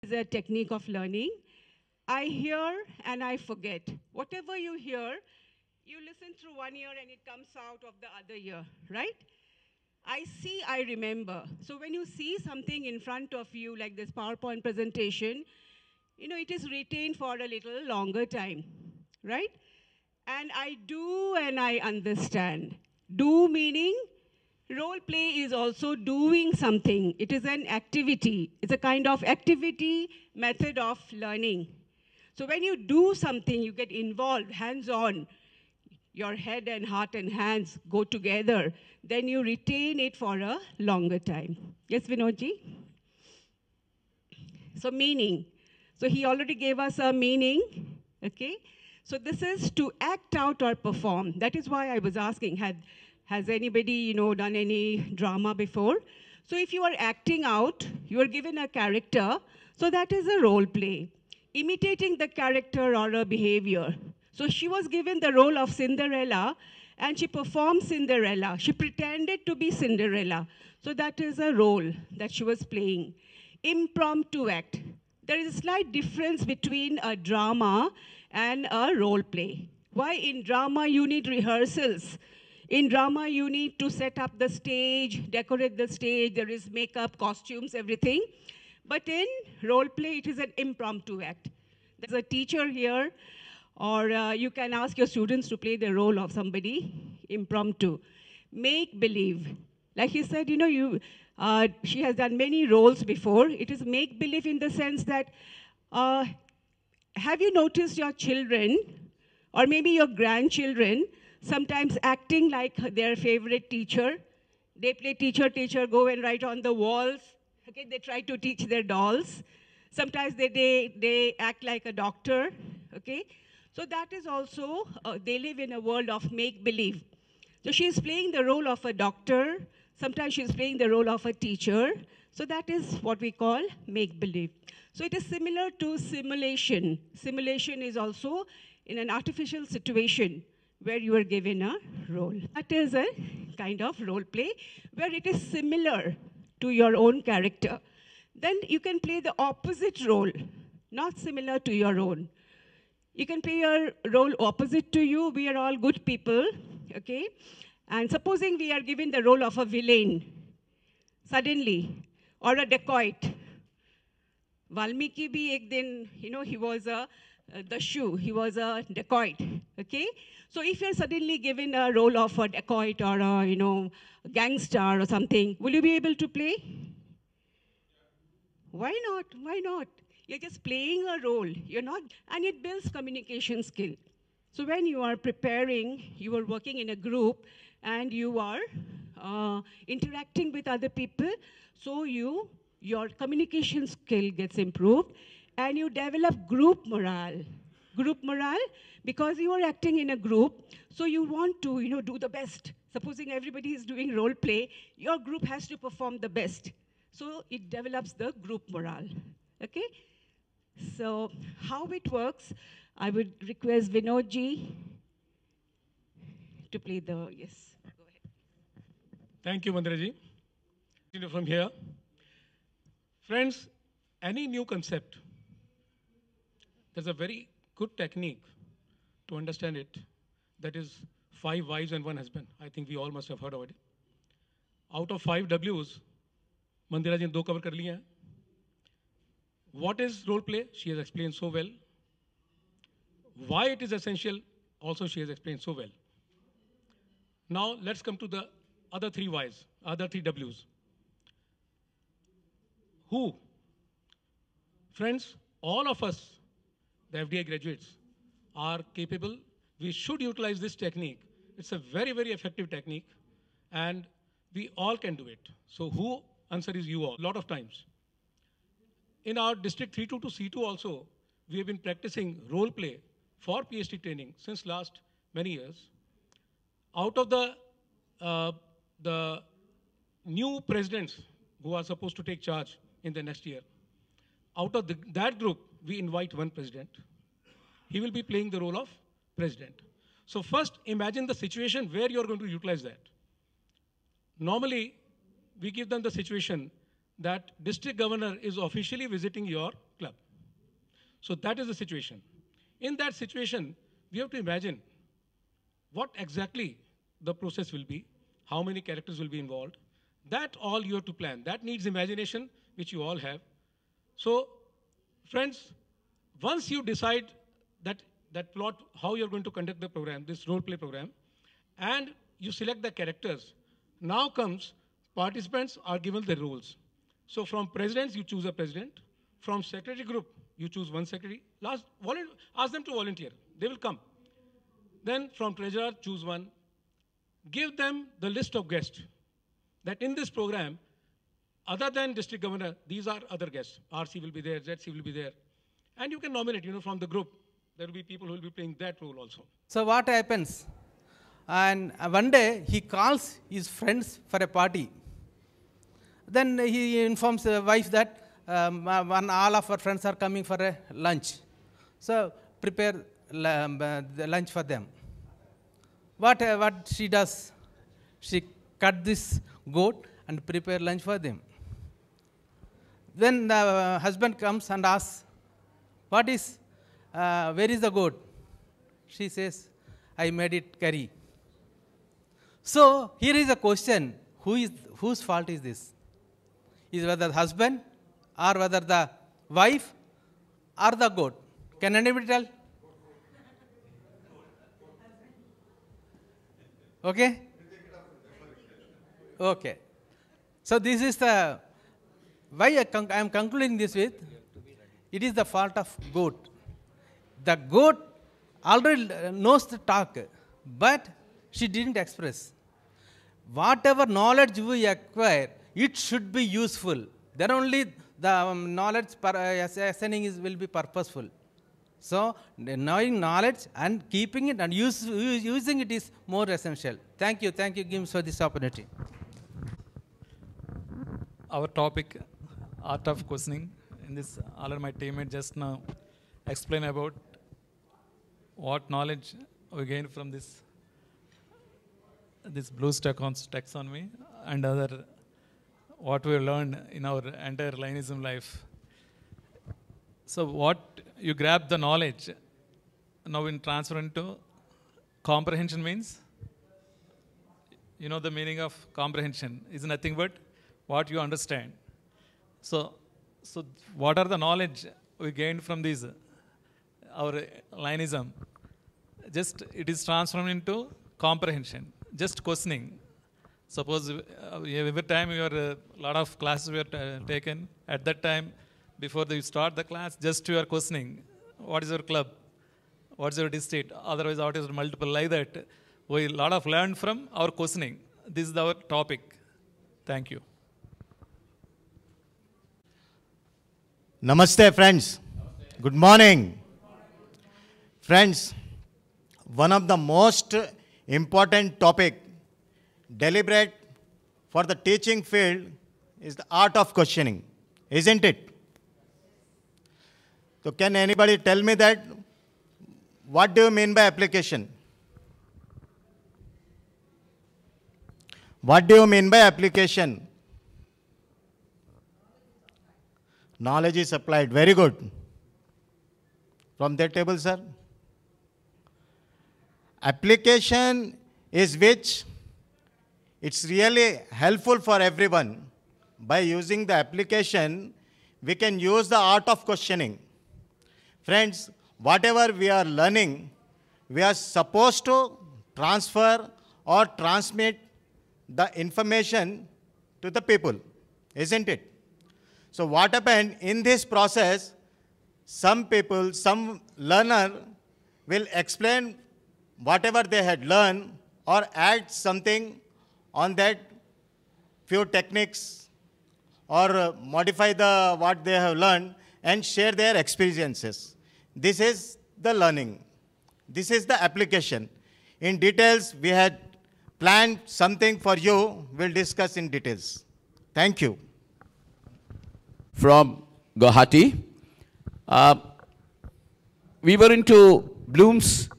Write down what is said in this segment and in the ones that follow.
is a technique of learning. I hear and I forget. Whatever you hear, you listen through one ear and it comes out of the other ear, right? I see, I remember. So when you see something in front of you, like this PowerPoint presentation, it is retained for a little longer time, right? And I do and I understand. Do meaning role play is also doing something. It is an activity. It's a kind of activity method of learning. So when you do something, you get involved, hands-on, your head and heart and hands go together, then you retain it for a longer time. Yes, Vinodji? So meaning. So he already gave us a meaning, okay? So this is to act out or perform. That is why I was asking, has anybody, done any drama before? So if you are acting out, you are given a character, so that is a role play. Imitating the character or a behavior. So she was given the role of Cinderella, and she performed Cinderella. She pretended to be Cinderella. So that is a role that she was playing. Impromptu act. There is a slight difference between a drama and a role play. Why in drama you need rehearsals? In drama you need to set up the stage, decorate the stage, there is makeup, costumes, everything. But in role play, it is an impromptu act. There's a teacher here, or you can ask your students to play the role of somebody, impromptu. Make believe. Like he said, she has done many roles before. It is make believe in the sense that, have you noticed your children, or maybe your grandchildren, sometimes acting like their favorite teacher? They play teacher, teacher, go and write on the walls. Okay, they try to teach their dolls. Sometimes they act like a doctor, okay? So that is also, they live in a world of make-believe. So she's playing the role of a doctor. Sometimes she's playing the role of a teacher. So that is what we call make-believe. So it is similar to simulation. Simulation is also in an artificial situation where you are given a role. That is a kind of role play where it is similar to your own character. Then you can play the opposite role, not similar to your own. You can play your role opposite to you. We are all good people, okay? And supposing we are given the role of a villain, suddenly, or a dacoit. Valmiki bhi ek din, he was the shoe, he was a dacoit, okay? So if you're suddenly given a role of a dacoit or a, gangster or something, will you be able to play? Why not? Why not? You're just playing a role. You're not, and it builds communication skill. So when you are preparing, you are working in a group, and you are interacting with other people, so your communication skill gets improved, and you develop group morale. Group morale, because you are acting in a group, so you want to, do the best. Supposing everybody is doing role play, your group has to perform the best. So it develops the group morale, okay? So how it works, I would request Vinodji to play the, yes, go ahead. Thank you, Mandiraji. From here. Friends, any new concept, there's a very good technique to understand it. That is 5 wives and 1 husband. I think we all must have heard of it. Out of 5 W's, Mandiraji ne 2 cover kar liye hain. What is role play? She has explained so well. Why it is essential? Also, she has explained so well. Now, let's come to the other 3 Y's, other 3 W's. Who? Friends, all of us, the FDI graduates, are capable. We should utilize this technique. It's a very, very effective technique, and we all can do it. So who? Answer is you all, a lot of times. In our district 3-2 to C2 also, we have been practicing role play for PhD training since last many years. Out of the new presidents who are supposed to take charge in the next year, out of that group, we invite 1 president. He will be playing the role of president. So first, imagine the situation where you're going to utilize that. Normally, we give them the situation that district governor is officially visiting your club. So that is the situation. In that situation, we have to imagine what exactly the process will be, how many characters will be involved. That all you have to plan. That needs imagination, which you all have. So, friends, once you decide that plot, how you're going to conduct the program, this role play program, and you select the characters, now comes participants are given the roles. So from presidents, you choose a president. From secretary group, you choose one secretary. Ask them to volunteer. They will come. Then from treasurer, choose one. Give them the list of guests. That in this program, other than district governor, these are other guests. RC will be there, ZC will be there. And you can nominate, from the group. There will be people who will be playing that role also. So what happens? And one day he calls his friends for a party. Then he informs the wife that all of our friends are coming for a lunch. So prepare the lunch for them. What she does? She cut this goat and prepare lunch for them. Then the husband comes and asks, where is the goat? She says, I made it curry. So here is a question, whose fault is this? Is whether the husband or whether the wife or the goat? Can anybody tell? Okay? Okay. So this is the, why I am concluding this with, it is the fault of goat. The goat already knows the talk, but she didn't express. Whatever knowledge we acquire, it should be useful. Then only the knowledge assigning will be purposeful. So knowing knowledge and keeping it and using it is more essential. Thank you, Gims, for this opportunity. Our topic, art of questioning. In this, all of my teammates just now explain about what knowledge we gain from this BlueStacks taxonomy and other what we learned in our entire Lionism life. So what you grab the knowledge, now in transfer into comprehension means, the meaning of comprehension is nothing but what you understand. So what are the knowledge we gained from these, our Lionism? Just it is transformed into comprehension, just questioning. Suppose every time a lot of classes were taken, at that time, before you start the class, just you are questioning, what is your club? What is your district? Otherwise, what is multiple, like that. We a lot of learn from our questioning. This is our topic. Thank you. Namaste, friends. Good morning. Friends, one of the most important topic deliberate for the teaching field is the art of questioning, isn't it? So can anybody tell me that? What do you mean by application? What do you mean by application? Knowledge is applied. Very good. From that table, sir. Application is which it's really helpful for everyone. By using the application, we can use the art of questioning. Friends, whatever we are learning, we are supposed to transfer or transmit the information to the people, isn't it? So what happened in this process, some learner will explain whatever they had learned or add something on that few techniques or modify what they have learned and share their experiences. This is the learning. This is the application. In details, we had planned something for you. We'll discuss in details. Thank you. From Guwahati. We were into Bloom's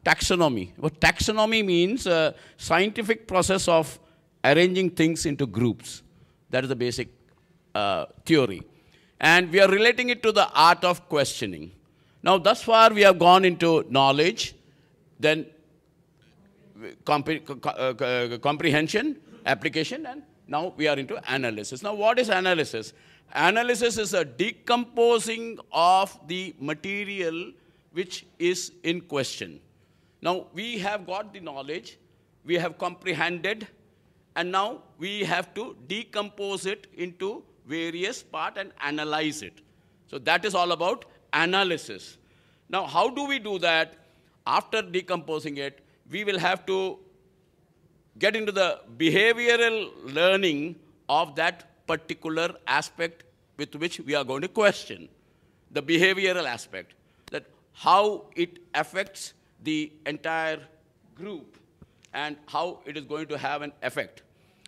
taxonomy. What taxonomy means, a scientific process of arranging things into groups. That is the basic theory. And we are relating it to the art of questioning. Now, thus far, we have gone into knowledge, then comprehension, application, and now we are into analysis. Now, what is analysis? Analysis is a decomposing of the material which is in question. Now, we have got the knowledge, we have comprehended, and now we have to decompose it into various parts and analyze it. So that is all about analysis. Now, how do we do that? After decomposing it, we will have to get into the behavioral learning of that particular aspect with which we are going to question. The behavioral aspect, that how it affects the entire group and how it is going to have an effect.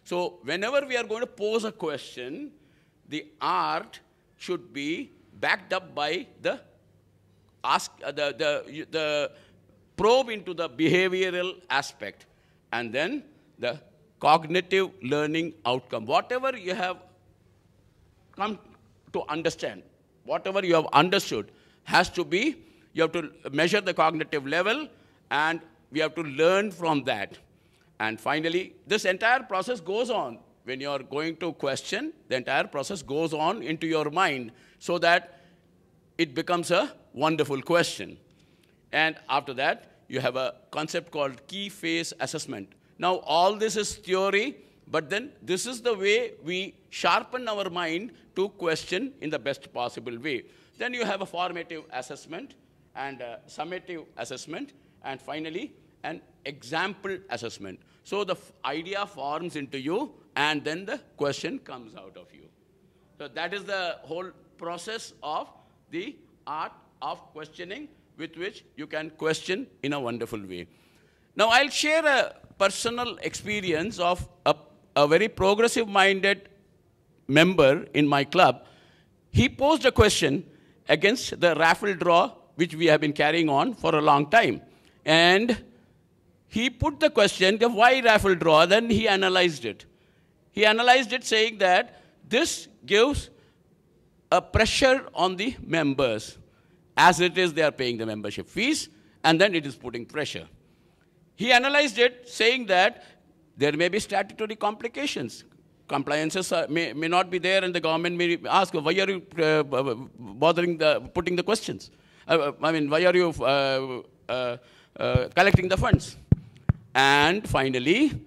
So whenever we are going to pose a question, the art should be backed up by the probe into the behavioral aspect, and then the cognitive learning outcome. Whatever you have come to understand, whatever you have understood has to be, you have to measure the cognitive level, and we have to learn from that. And finally, this entire process goes on. When you are going to question, the entire process goes on into your mind so that it becomes a wonderful question. And after that, you have a concept called key phase assessment. Now, all this is theory, but then this is the way we sharpen our mind to question in the best possible way. Then you have a formative assessment and a summative assessment, and finally, an example assessment. So the idea forms into you, and then the question comes out of you. So that is the whole process of the art of questioning, with which you can question in a wonderful way. Now, I'll share a personal experience of a very progressive-minded member in my club. He posed a question against the raffle draw, which we have been carrying on for a long time. And he put the question of why raffle draw, then he analyzed it. He analyzed it saying that this gives a pressure on the members. As it is, they are paying the membership fees, and then it is putting pressure. He analyzed it saying that there may be statutory complications. Compliances may not be there, and the government may ask, why are you putting the questions? Why are you collecting the funds? And finally,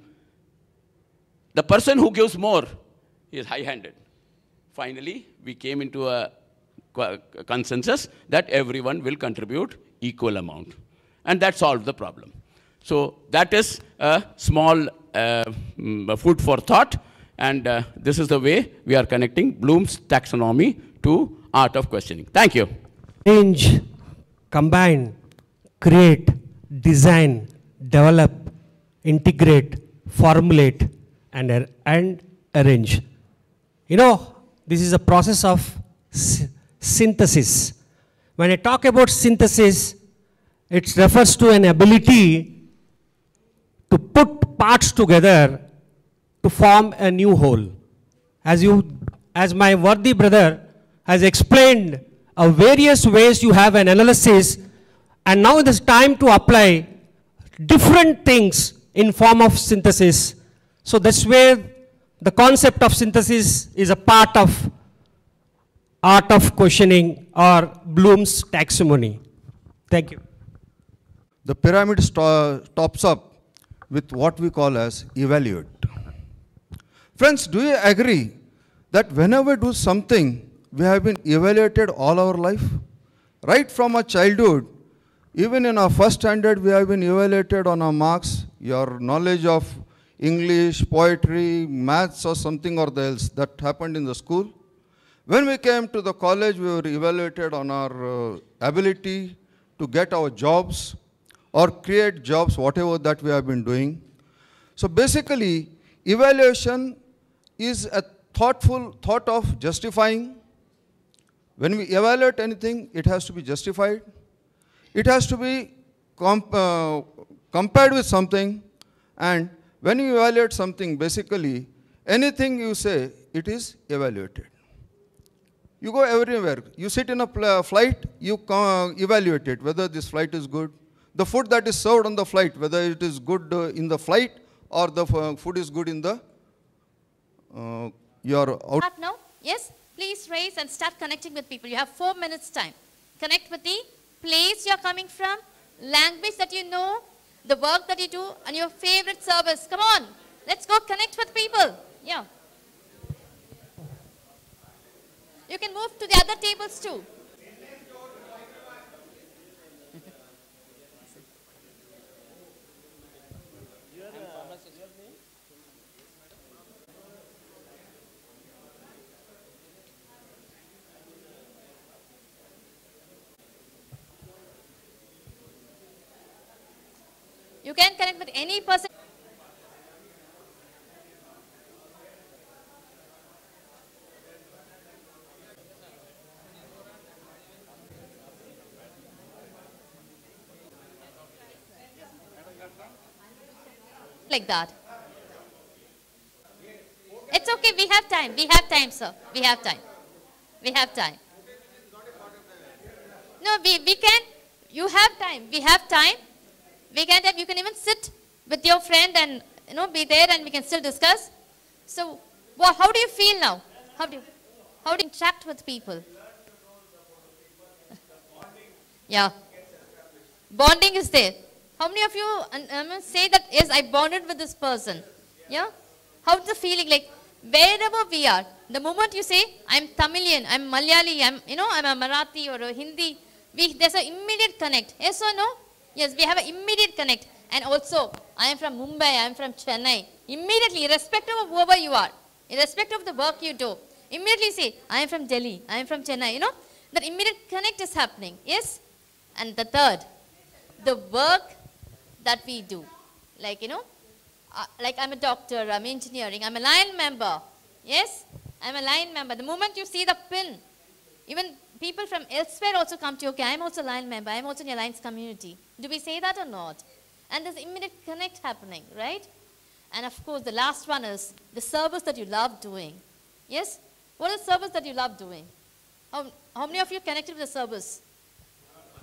the person who gives more is high-handed. Finally, we came into a consensus that everyone will contribute equal amount. And that solved the problem. So that is a small food for thought. And this is the way we are connecting Bloom's taxonomy to art of questioning. Thank you. Arrange, combine, create, design, develop, integrate, formulate, and arrange. You know, this is a process of synthesis. When I talk about synthesis, it refers to an ability to put parts together to form a new whole. As my worthy brother has explained, various ways you have an analysis, and now it is time to apply different things in form of synthesis. So that's where the concept of synthesis is a part of art of questioning or Bloom's taxonomy. Thank you. The pyramid tops up with what we call as evaluate. Friends, do you agree that whenever we do something, we have been evaluated all our life? Right from our childhood, even in our first standard, we have been evaluated on our marks, your knowledge of English, poetry, maths, or something or else that happened in the school. When we came to the college, we were evaluated on our ability to get our jobs or create jobs, whatever that we have been doing. So basically, evaluation is a thoughtful thought of justifying. When we evaluate anything, it has to be justified. It has to be compared with something. And when you evaluate something, basically, anything you say, it is evaluated. You go everywhere. You sit in a flight, you evaluate it, whether this flight is good. The food that is served on the flight, whether it is good in the flight or the food is good in the your out. Start now? Yes? Please raise and start connecting with people. You have 4 minutes time. Connect with the place you're coming from, language that you know, the work that you do, and your favorite service. Come on. Let's go connect with people. Yeah. You can move to the other tables too. You can connect with any person. Like that. It's okay, we have time. We have time, sir. We have time. We have time. No, we can. You have time. We have time. We can. You can even sit with your friend and be there, and we can still discuss. So, how do you feel now? How do you interact with people? Yeah. Bonding is there. How many of you say that, yes, I bonded with this person? Yeah? How's the feeling? Like, wherever we are, the moment you say, I'm Tamilian, I'm Malayali, I'm a Marathi or a Hindi, there's an immediate connect. Yes or no? Yes, we have an immediate connect. And also, I am from Mumbai, I am from Chennai. Immediately, irrespective of whoever you are, irrespective of the work you do, immediately say, I am from Delhi, I am from Chennai. That immediate connect is happening. Yes? And the third, the work that we do. Like, like I'm a doctor, I'm engineering, I'm a line member. Yes? I'm a line member. The moment you see the pin, even people from elsewhere also come to you, okay, I'm also a line member, I'm also in your lines community. Do we say that or not? And there's immediate connect happening, right? And of course, the last one is the service that you love doing. Yes? What is the service that you love doing? How many of you connected with the service?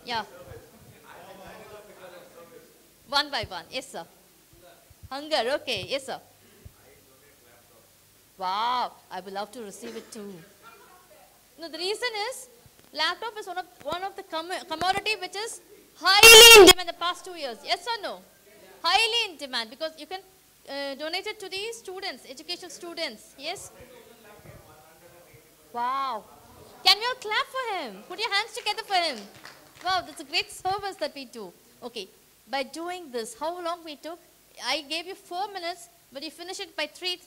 Yeah. One by one. Yes, sir. Hunger. Okay. Yes, sir. Wow. I would love to receive it too. No, the reason is laptop is one of the commodity which is highly in demand in the past 2 years. Yes or no? Highly in demand because you can donate it to the students, educational students. Yes? Wow. Can we all clap for him? Put your hands together for him. Wow, that's a great service that we do. Okay. By doing this, how long we took? I gave you 4 minutes, but you finished it by 3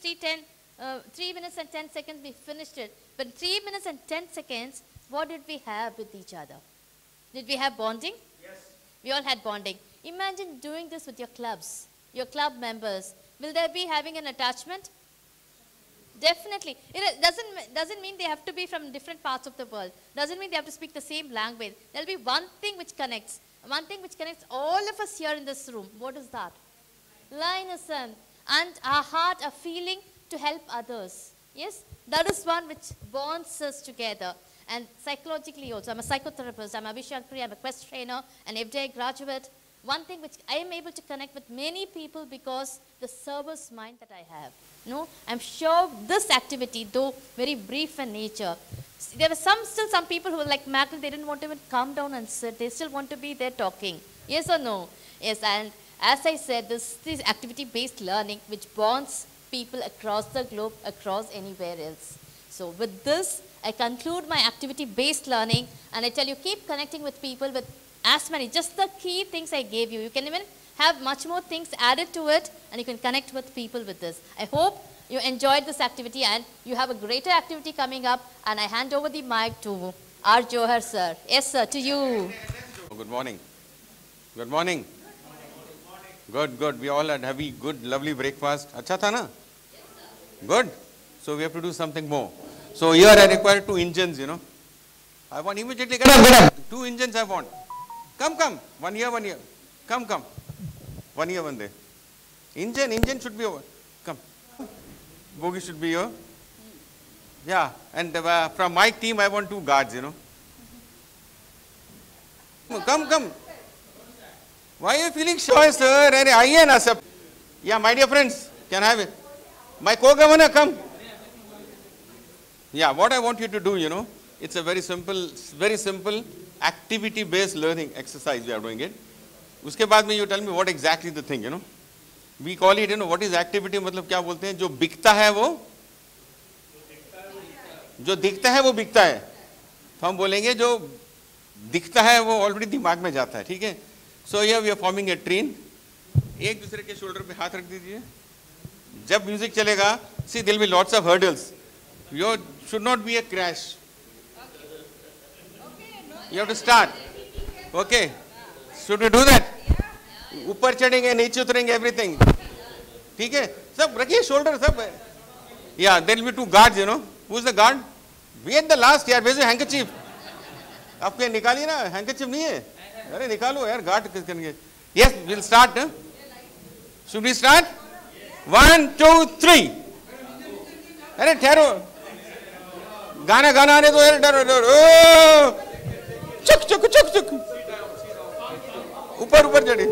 minutes and 10 seconds, we finished it. But 3 minutes and 10 seconds, what did we have with each other? Did we have bonding? Yes. We all had bonding. Imagine doing this with your clubs, your club members. Will they be having an attachment? Definitely. It doesn't mean they have to be from different parts of the world. Doesn't mean they have to speak the same language. There'll be one thing which connects. One thing which connects all of us here in this room. What is that? Lionism. And our heart, a feeling to help others. Yes? That is one which bonds us together. And psychologically also, I'm a psychotherapist, I'm a Vishankari, I'm a quest trainer, an FDI graduate. One thing which I am able to connect with many people because the service mind that I have. I'm sure this activity, though very brief in nature, there were still some people who were like Michael, they didn't want to even calm down and sit. They still want to be there talking. Yes or no? Yes, and as I said, this is activity-based learning which bonds people across the globe, across anywhere else. So with this, I conclude my activity-based learning and I tell you, keep connecting with people with as many, just the key things I gave you. You can even have much more things added to it and you can connect with people with this. I hope you enjoyed this activity and you have a greater activity coming up and I hand over the mic to R. Johar sir. Yes sir, to you. Good morning. Good morning. Good, good. We all had heavy, good, lovely breakfast. Acha tha na? Good. So we have to do something more. So here I require 2 engines, I want immediately, get up. 2 engines I want. Come. One here, one here. Come. One here, one there. Engine should be over. Come. Bogie should be here. Yeah, and from my team, I want 2 guards, you know. Come. Why are you feeling shy, sir? Yeah, my dear friends, can I have it? My co-governor, come. Yeah, what I want you to do, you know, it's a very simple activity-based learning exercise we are doing it. Uske baad mein you tell me what exactly the thing, you know. We call it, you know, what is activity, मतलब क्या बोलते हैं, जो बिकता है वो बिकता है. तो हम बोलेंगे जो दिखता है वो ऑलरेडी दिमाग में जाता है, ठीक है. So here we are forming a train. एक दूसरे के शोल्डर पे हाथ रख दीजिए. जब म्यूजिक चलेगा, see there will be lots of hurdles. You should not be a crash. You have to start. Okay. Should we do that? ऊपर चढ़ेंगे, नीचे उतरेंगे, everything. ठीक है? सब रखिए shoulder सब. Yeah, there will be 2 guards, you know. Who's the guard? We at the last यार, where's your handkerchief? आपके निकालिए ना, handkerchief नहीं है. अरे निकालो यार, guard करेंगे. Yes, we'll start. Huh? Should we start? 1, 2, 3. अरे ठहरो. गाना आने दो यार. डरो. चुक. ऊपर चढ़े.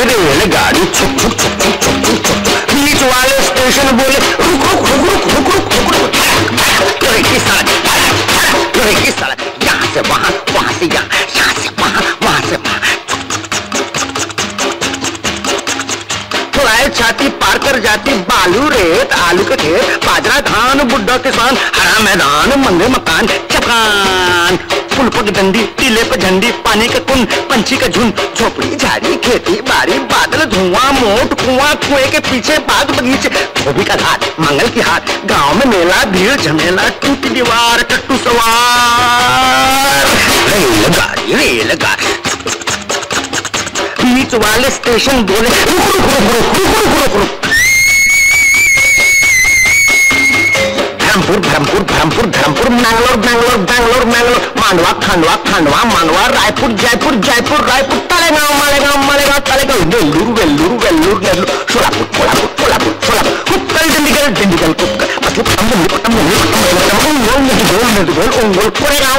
रेलगाड़ी छुक बीच वाले स्टेशन बोले रुक लोहे की सड़क यहाँ से वहाँ से यहाँ से वहाँ से फ्लाइट छाती पार कर जाती बालू रेत आलू के खेत बाजरा धान बुड्ढा किसान हरा मैदान मंदिर मकान चपकान पुल पर डंडी टीले पर झंडी पानी का कुंड पंछी का झुंड झोपड़ी झाड़ी खेती बाड़ी बादल धुआं मोट कुआं कुएं के पीछे बाग बगीचे धोबी का घाट मंगल की हाट गांव में मेला भीड़ झमेला टूटी दीवार टट्टू सवार रेलगाड़ी बीच वाले स्टेशन बोले रुक Dharampur Mangalore Mandwa Khandwa Mandwa Raipur Jaipur Talegaon Vellore Solapur Utkal Dindigul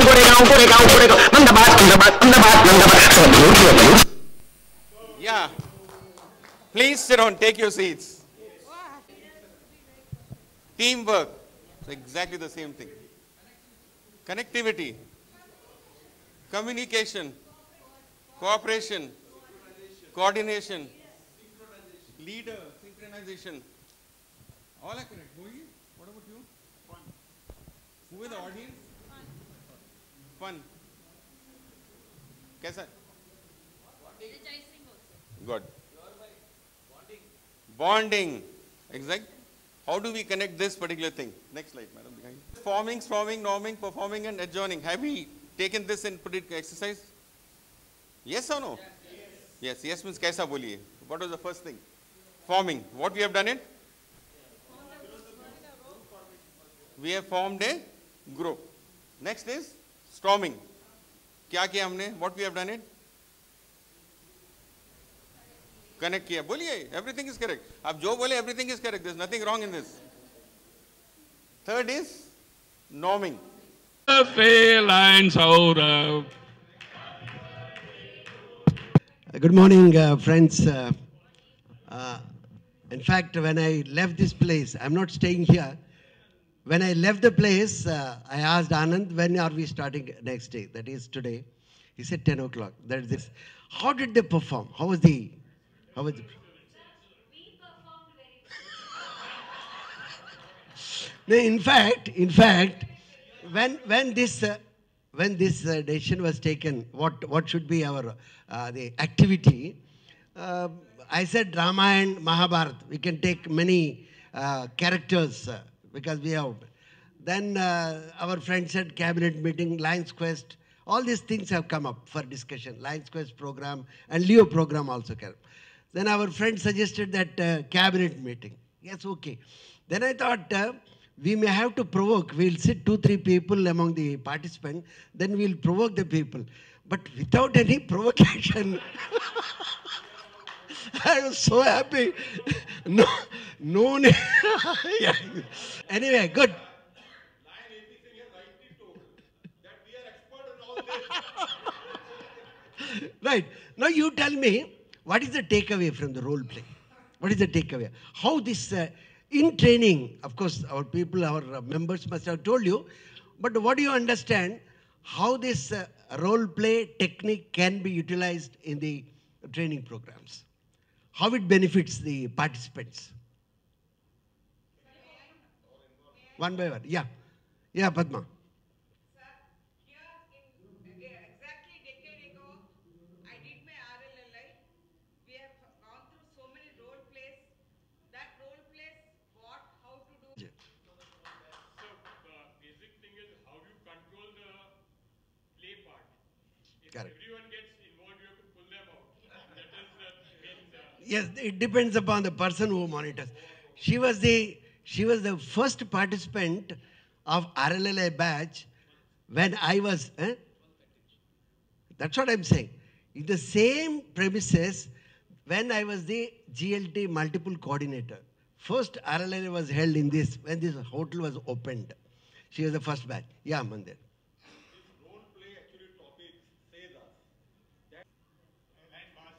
Goregaon Ahmedabad. Yeah. Please sit down, take your seats. Teamwork. It's exactly the same thing. Connectivity. Communication. Cooperation. Coordination. Leader. Synchronization. All are correct. What about you? Fun. Who is the audience? Fun. Kaisa? Good. Bonding. Exact. How do we connect this particular thing? Next slide, madam. Forming, norming, performing, and adjourning. Have we taken this and put it exercise? Yes or no? Yes. Yes means kaisa boliye. What was the first thing? Forming. What we have done it? We have formed a group. Next is storming. क्या किया हमने? What we have done it? Connect किया. बोलिए, everything is correct. आप जो बोले everything is correct. There is nothing wrong in this. Third is norming. Good morning, friends. In fact, when I left this place, I'm not staying here. When I left the place, I asked Anand, when are we starting next day? That is today. He said 10 o'clock. That is this. How did they perform? How was the... We performed very well. In fact, when this decision was taken, what should be our the activity? I said Ramayana, Mahabharata. We can take many characters because we have. Then our friend said cabinet meeting, Lions Quest. All these things have come up for discussion. Lions Quest program and Leo program also came. Then our friend suggested that cabinet meeting. Yes, okay. Then I thought we may have to provoke. We'll sit 2-3 people among the participants, then we'll provoke the people. But without any provocation, I was so happy. No, no. Yeah. Anyway, good. Right. Now you tell me, what is the takeaway from the role play? What is the takeaway? How this, in training, of course, our people, our members must have told you, but what do you understand? How this role play technique can be utilized in the training programs? How it benefits the participants? One by one. Yeah. Yeah, Padma. Correct. Yes, it depends upon the person who monitors. She was the first participant of RLLI batch when I was. That's what I'm saying. In the same premises, when I was the GLT multiple coordinator, first RLLI was held in this when this hotel was opened. She was the first batch. Yeah, Mandir.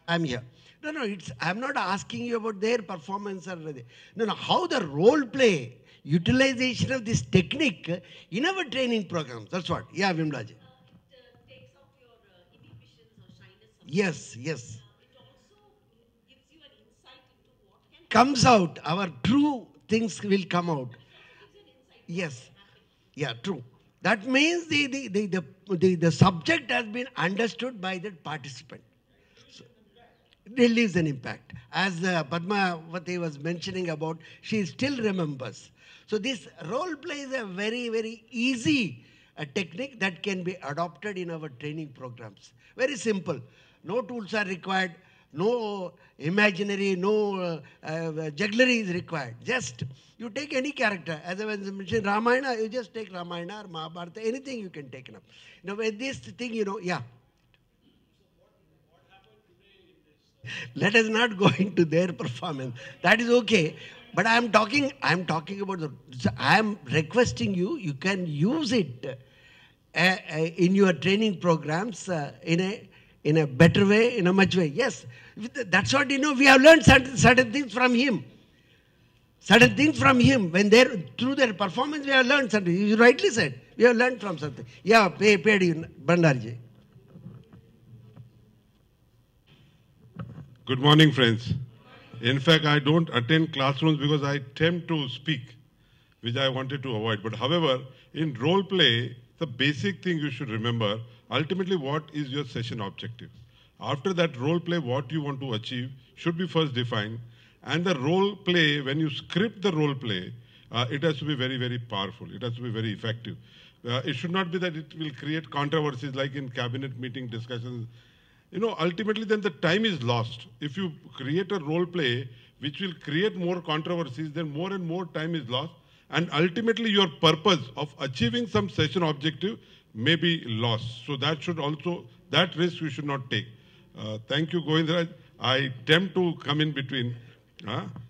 I'm here. No, I'm not asking you about their performance or anything. No, how the role play, utilization of this technique in our training programs. That's what. Yeah, Vimlaji. It takes out your inhibitions or shyness. Yes. It also gives you an insight into what can comes out. Our true things will come out. Yes. Yeah, true. That means the subject has been understood by the participant. It leaves an impact. As Padmavati was mentioning about, she still remembers. So this role play is a very, very easy technique that can be adopted in our training programs. Very simple. No tools are required. No imaginary, no jugglery is required. Just you take any character. As I was mentioning, Ramayana, you just take Ramayana or Mahabharata, anything you can take up. With this thing, yeah. Let us not go into their performance. That is okay. But I am talking about I am requesting you can use it in your training programs in a better way, in a much way. Yes, that's what, we have learned certain things from him. Certain things from him. When through their performance, we have learned something. You rightly said. We have learned from something. Yeah, paid Bhandarji. Good morning, friends. In fact, I don't attend classrooms because I tend to speak, which I wanted to avoid. But however, in role play, the basic thing you should remember, ultimately what is your session objective? After that role play, what you want to achieve should be first defined. And the role play, when you script the role play, it has to be very, very powerful. It has to be very effective. It should not be that it will create controversies like in cabinet meeting discussions. Ultimately then the time is lost. If you create a role play which will create more controversies, then more and more time is lost. And ultimately your purpose of achieving some session objective may be lost. So that risk you should not take. Thank you, Govindraj. I tempt to come in between.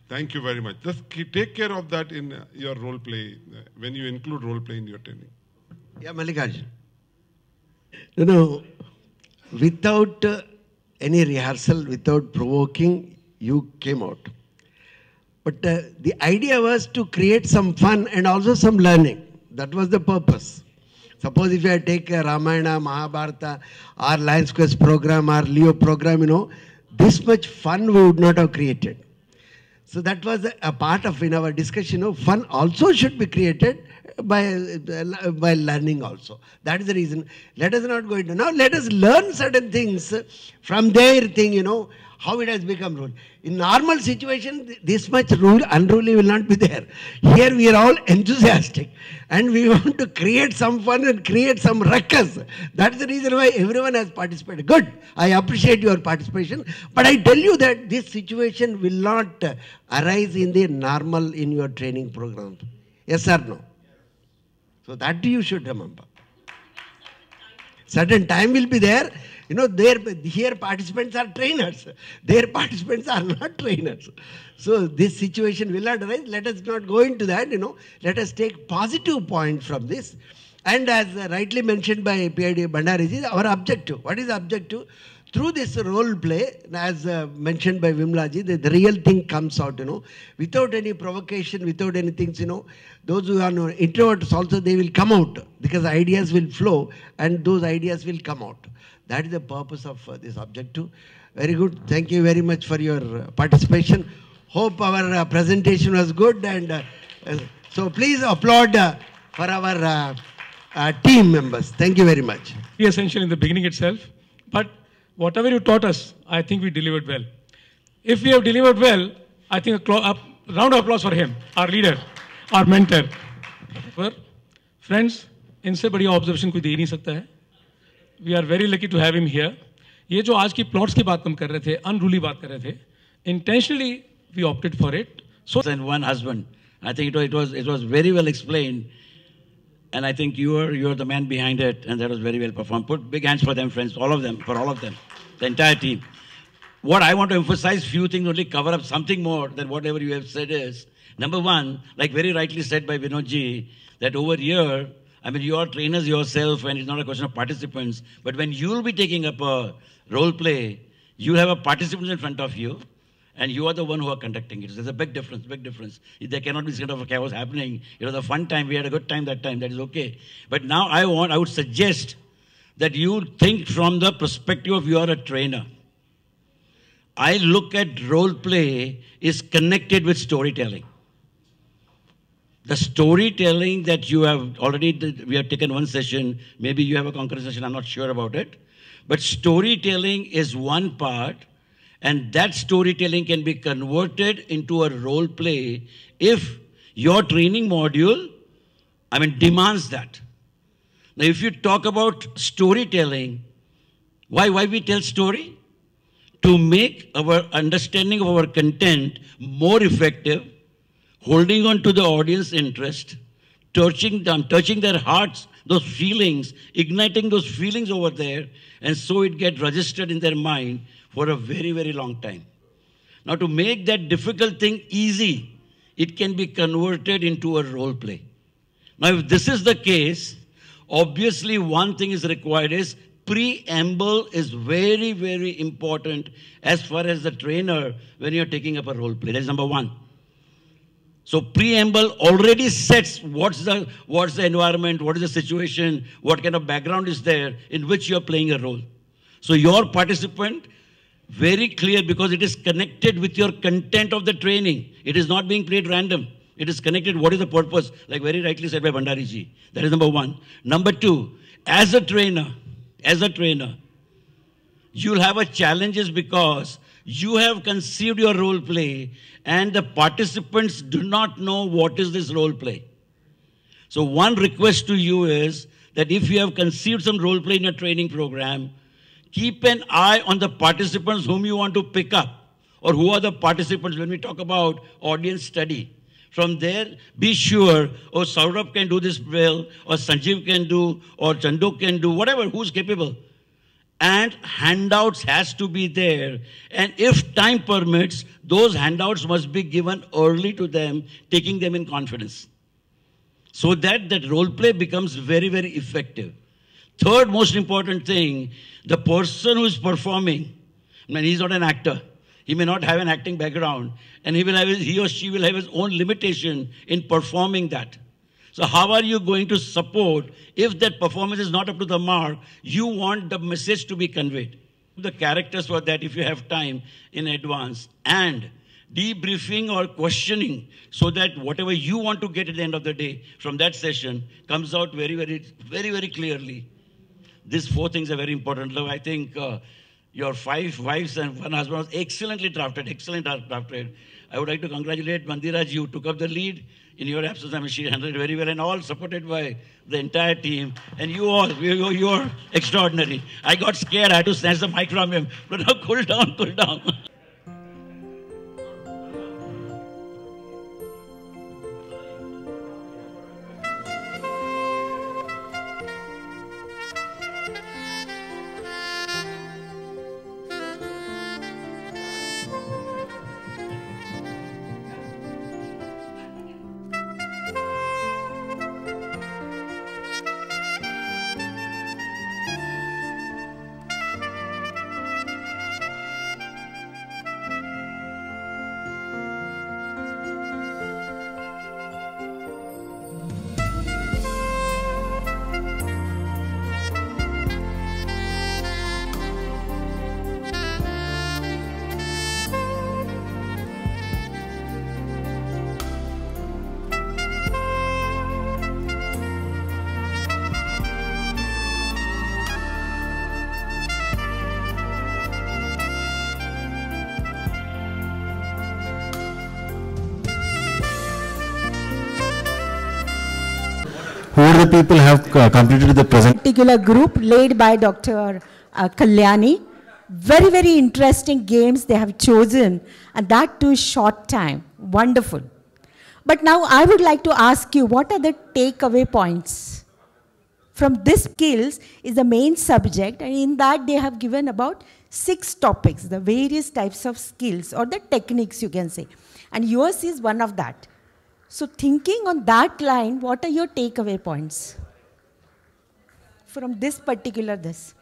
Thank you very much. Just take care of that in your role play, when you include role play in your training. Yeah, Mallikarjun. Without any rehearsal, without provoking, you came out. But the idea was to create some fun and also some learning. That was the purpose. Suppose if I take a Ramayana, Mahabharata, or Lions Quest program, or Leo program, this much fun we would not have created. So that was a part of in our discussion. Fun also should be created by learning also. That is the reason. Let us not go into now. Let us learn certain things from their thing. How it has become rule. In normal situation, this much unruly will not be there. Here we are all enthusiastic and we want to create some fun and create some ruckus. That's the reason why everyone has participated. Good. I appreciate your participation. But I tell you that this situation will not arise in the normal in your training program. Yes or no? So that you should remember. Certain time will be there. You know, here participants are trainers. Their participants are not trainers. So this situation will not arise. Let us not go into that, you know. Let us take positive point from this. And as rightly mentioned by PID Bhandari, our objective. What is the objective? Through this role play, as mentioned by Vimlaji, the real thing comes out, you know, without any provocation, without any things, you know. Those who are introverts also, they will come out because ideas will flow and those ideas will come out. That is the purpose of this objective. Very good. Thank you very much for your participation. Hope our presentation was good. And so please applaud for our team members. Thank you very much. Essential in the beginning itself. But whatever you taught us, I think we delivered well. If we have delivered well, I think a round of applause for him, our leader, our mentor. Friends, इनसे बढ़िया observation कोई दे नहीं सकता है. We are very lucky to have him here. ये जो आज की plots की बात हम कर रहे थे, unruly बात कर रहे थे, intentionally we opted for it. So and one husband. I think it was very well explained. And I think you are the man behind it, and that was very well performed. Put big hands for them, friends, all of them, for all of them, the entire team. What I want to emphasize, few things, only cover up something more than whatever you have said is, number one, like very rightly said by Vinodji, that over here, I mean, you are trainers yourself, and it's not a question of participants, but when you'll be taking up a role play, you have a participant in front of you, and you are the one who are conducting it. There's a big difference, big difference. There cannot be this kind of a chaos happening. It was a fun time. We had a good time that time. That is okay. But now I would suggest that you think from the perspective of you are a trainer. I look at role play is connected with storytelling. The storytelling that you have already, we have taken one session. Maybe you have a concurrent session. I'm not sure about it. But storytelling is one part. And that storytelling can be converted into a role play if your training module, demands that. Now, if you talk about storytelling, why we tell story? To make our understanding of our content more effective, holding on to the audience interest, touching their hearts, those feelings, igniting those feelings over there, and so it gets registered in their mind for a very, very long time. Now, to make that difficult thing easy, it can be converted into a role play. Now, if this is the case, obviously one thing is required is preamble is very, very important as far as the trainer when you're taking up a role play. That's number one. So preamble already sets what's the environment, what is the situation, what kind of background is there in which you're playing a role. So your participant, very clear because it is connected with your content of the training. It is not being played random. It is connected. What is the purpose? Like very rightly said by Bhandari ji. That is number one. Number two, as a trainer, you'll have a challenges because you have conceived your role play and the participants do not know what is this role play. So one request to you is that if you have conceived some role play in your training program, keep an eye on the participants whom you want to pick up or who are the participants when we talk about audience study. From there, be sure, oh, Saurabh can do this well, or Sanjeev can do, or Chandok can do, whatever, who's capable. And handouts has to be there. And if time permits, those handouts must be given early to them, taking them in confidence. So that role play becomes very, very effective. Third most important thing, the person who is performing, he's not an actor. He may not have an acting background, and he or she will have his own limitation in performing that. So how are you going to support if that performance is not up to the mark? You want the message to be conveyed. The characters for that, if you have time in advance, and debriefing or questioning so that whatever you want to get at the end of the day from that session comes out very, very, very, very clearly. These four things are very important. Look, I think your 5 wives and 1 husband was excellently drafted, I would like to congratulate Mandira ji, who took up the lead. In your absence, she handled it very well, and all supported by the entire team. And you all, you're extraordinary. I got scared. I had to snatch the mic from him. But now, cool down, cool down. people have completed the present. Particular group led by Dr. Kalyani. Very, very interesting games they have chosen, and that too short time. Wonderful. But now I would like to ask you, what are the takeaway points? From this skills is the main subject, and in that they have given about 6 topics, the various types of skills or the techniques you can say. And yours is one of that. So thinking on that line, what are your takeaway points from this particular this?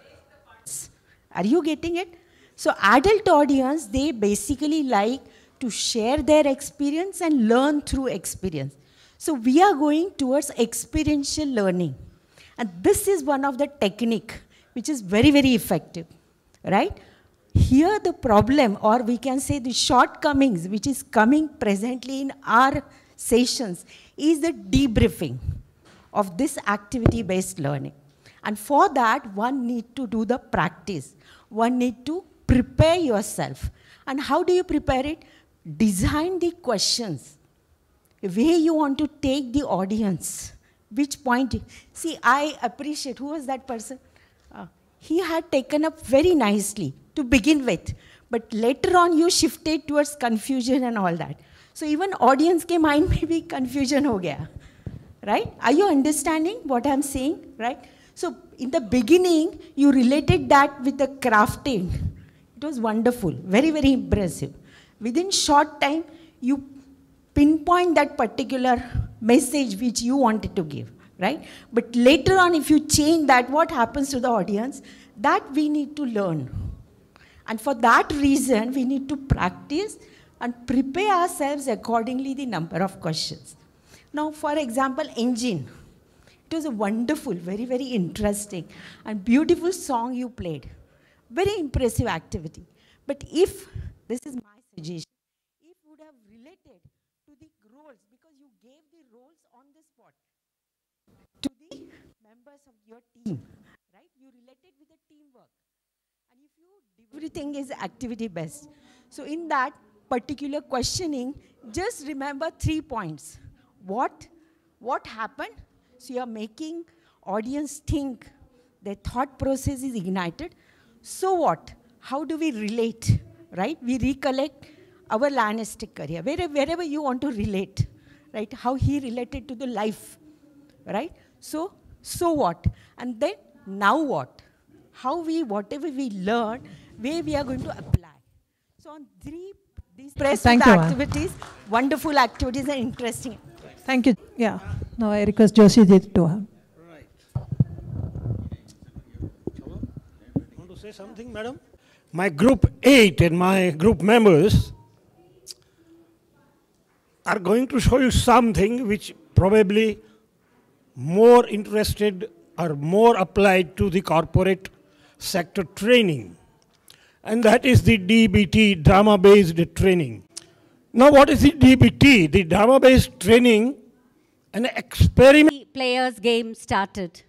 Are you getting it? So adult audience, they basically like to share their experience and learn through experience. So we are going towards experiential learning. And this is one of the technique which is very, very effective, right? Here the problem, or we can say the shortcomings which is coming presently in our sessions is the debriefing of this activity-based learning. And for that, one need to do the practice. One need to prepare yourself. And how do you prepare it? Design the questions. Where you want to take the audience. Which point? See, I appreciate, who was that person? He had taken up very nicely to begin with. But later on, you shifted towards confusion and all that. So even audience ke mind mein bhi confusion ho gaya. Right? Are you understanding what I'm saying? Right? So in the beginning, you related that with the crafting. It was wonderful, very, very impressive. Within short time, you pinpoint that particular message which you wanted to give, right? But later on, if you change that, what happens to the audience? That we need to learn. And for that reason, we need to practice and prepare ourselves accordingly the number of questions. Now, for example, engine. It was a wonderful, very, very interesting and beautiful song you played. Very impressive activity. But if, this is my suggestion, if you would have related to the roles, because you gave the roles on the spot to the members of your team, right? You related with the teamwork. And if you, everything is activity based. So in that particular questioning, just remember 3 points. What happened? So you are making audience think, their thought process is ignited. So what? How do we relate, right? We recollect our Lannistic career, wherever you want to relate, right? How he related to the life, right? So what? And then, now what? How we, whatever we learn, where we are going to apply. So on these press Thank you, activities, wonderful activities and interesting. Thank you. Yeah. Now I request Joshi to have. Want to say something, madam? My group 8 and my group members are going to show you something which probably more interested or more applied to the corporate sector training. And that is the DBT, drama-based training. Now what is the DBT? The drama-based training, an experiment. Players game started.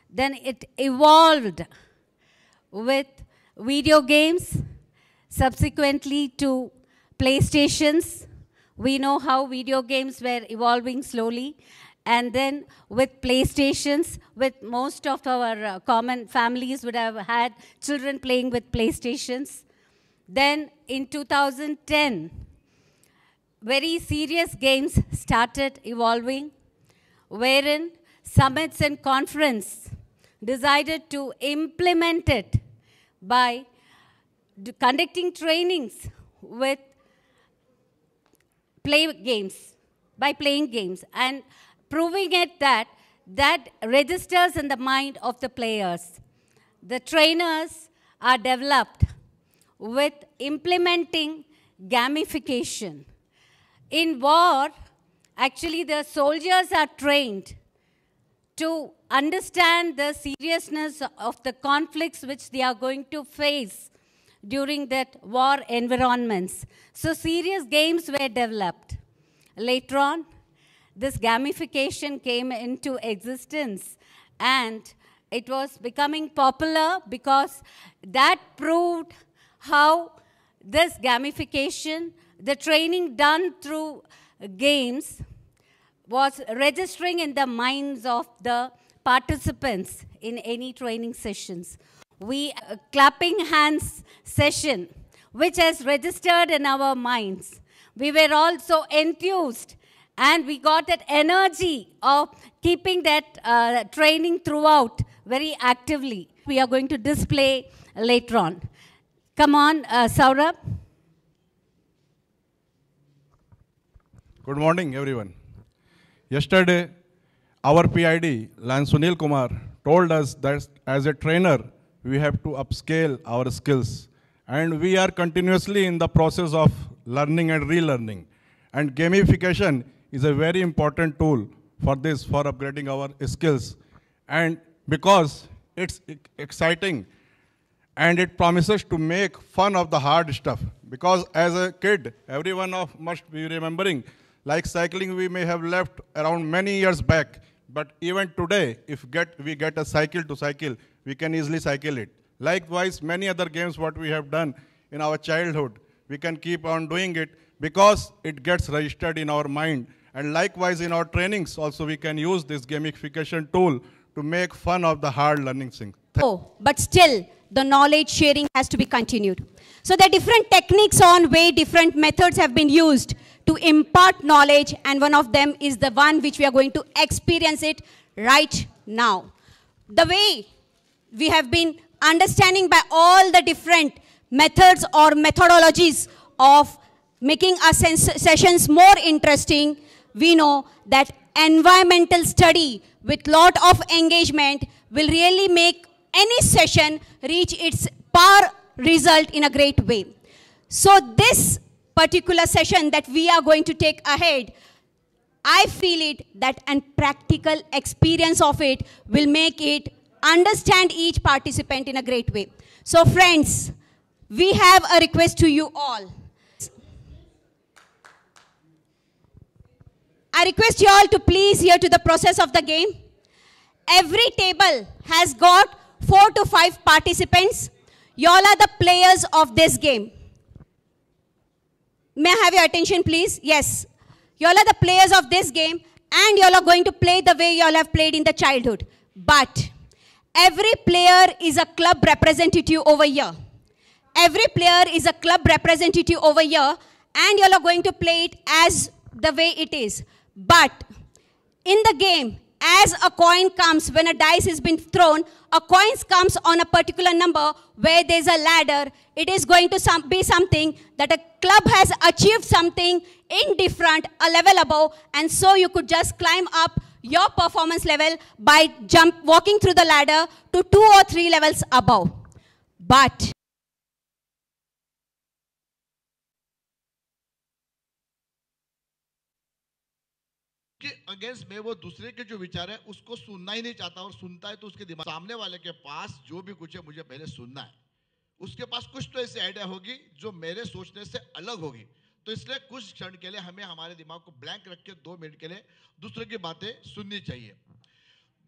Then it evolved with video games, subsequently to PlayStations. We know how video games were evolving slowly. And then with PlayStations, with most of our common families would have had children playing with PlayStations. Then in 2010, very serious games started evolving, wherein summits and conference decided to implement it by conducting trainings with playing games and proving it that registers in the mind of the players. The trainers are developed with implementing gamification. In war, actually the soldiers are trained to understand the seriousness of the conflicts which they are going to face during that war environments. So serious games were developed. Later on, this gamification came into existence and it was becoming popular because that proved how this gamification, the training done through games, was registering in the minds of the participants in any training sessions. We clapping hands session, which has registered in our minds. We were also enthused, and we got that energy of keeping that training throughout very actively. We are going to display later on. Come on, Saurabh. Good morning, everyone. Yesterday, our PID, Lance Sunil Kumar, told us that as a trainer, we have to upscale our skills. And we are continuously in the process of learning and relearning. And gamification is a very important tool for this, for upgrading our skills. And because it's exciting and it promises to make fun of the hard stuff. Because as a kid, everyone must be remembering, like cycling we may have left around many years back, but even today, if we get a cycle to cycle, we can easily cycle it. Likewise, many other games what we have done in our childhood, we can keep on doing it because it gets registered in our mind. And likewise, in our trainings also, we can use this gamification tool to make fun of the hard learning things. But still, the knowledge sharing has to be continued. So there are different techniques on way different methods have been used to impart knowledge, and one of them is the one which we are going to experience it right now. The way we have been understanding by all the different methods or methodologies of making our sessions more interesting, we know that environmental study with lot of engagement will really make any session reach its par result in a great way. So this particular session that we are going to take ahead, I feel it that and practical experience of it will make it understand each participant in a great way. So friends, we have a request to you all. I request you all to please hear to the process of the game. Every table has got 4 to 5 participants. You all are the players of this game. May I have your attention, please? Yes. You all are the players of this game, and you all are going to play the way you all have played in the childhood. But every player is a club representative over here. Every player is a club representative over here, and you all are going to play it as the way it is. But in the game, as a coin comes, when a dice has been thrown, a coin comes on a particular number where there's a ladder. It is going to be something that a club has achieved something in different, a level above, and so you could just climb up your performance level by walking through the ladder to 2 or 3 levels above. But के against में वो दूसरे के जो विचार है उसको सुनना ही नहीं चाहता, और सुनता है तो उसके दिमाग सामने वाले के पास जो भी कुछ है मुझे पहले सुनना है, उसके पास कुछ तो ऐसी आइडिया होगी जो मेरे सोचने से अलग होगी। तो इसलिए कुछ क्षण के लिए हमें हमारे दिमाग को ब्लैंक रख के 2 मिनट के लिए दूसरे की बातें सुननी चाहिए।